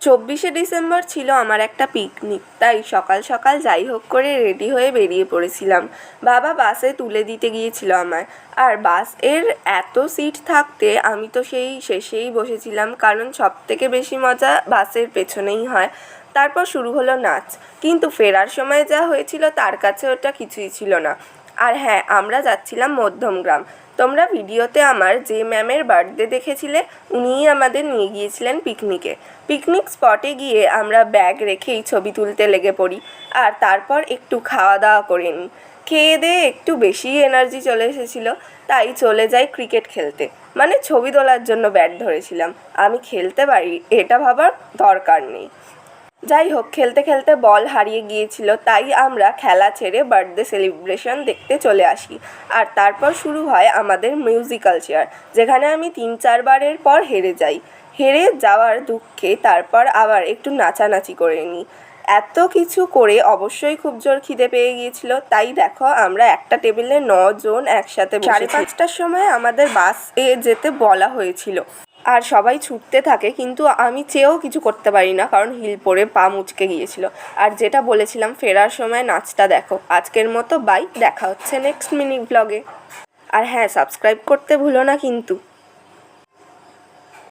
24শে December ছিল আমার একটা পিকনিক, তাই সকাল সকাল যাই হোক করে রেডি হয়ে বেরিয়ে পড়েছিলাম। বাবা বাসে তুলে দিতে গিয়েছিল আমায়, আর বাসের এত সিট থাকতে আমি তো সেই শেষেই বসেছিলাম, কারণ সবথেকে বেশি মজা বাসের পেছনেই হয়। তারপর শুরু হলো নাচ, কিন্তু ফেরার সময় যা হয়েছিল তার কাছে ওটা কিছুই ছিল না। আর হ্যাঁ, আমরা যাচ্ছিলাম মধ্যমগ্রাম। তোমরা ভিডিওতে আমার যে ম্যামের বার্থডে দেখেছিলে, উনিই আমাদের নিয়ে গিয়েছিলেন পিকনিকে। পিকনিক স্পটে গিয়ে আমরা ব্যাগ রেখেই ছবি তুলতে লেগে পড়ি, আর তারপর একটু খাওয়া দাওয়া করে নিই। খেয়ে দিয়ে একটু বেশি এনার্জি চলে এসেছিলো, তাই চলে যাই ক্রিকেট খেলতে। মানে ছবি তোলার জন্য ব্যাট ধরেছিলাম, আমি খেলতে পারি এটা ভাবার দরকার নেই। যাই হোক, খেলতে খেলতে বল হারিয়ে গিয়েছিল, তাই আমরা খেলা ছেড়ে বার্থডে সেলিব্রেশন দেখতে চলে আসি। আর তারপর শুরু হয় আমাদের মিউজিক্যাল চেয়ার, যেখানে আমি 3-4 বারের পর হেরে যাই। হেরে যাওয়ার দুঃখে তারপর আবার একটু নাচানাচি করে নিই। এত কিছু করে অবশ্যই খুব জোর খিদে পেয়ে গিয়েছিল, তাই দেখো আমরা একটা টেবিলে 9 জন একসাথে 5:30টার সময় আমাদের বাসে যেতে বলা হয়েছিল। আর সবাই ছুটতে থাকে, কিন্তু আমি চেয়েও কিছু করতে পারি না, কারণ হিল পরে পা মুচকে গিয়েছিল। আর যেটা বলেছিলাম, ফেরার সময় নাচটা দেখো। আজকের মতো বাই, দেখা হচ্ছে নেক্সট মিনি ব্লগে। আর হ্যাঁ, সাবস্ক্রাইব করতে ভুলো না কিন্তু।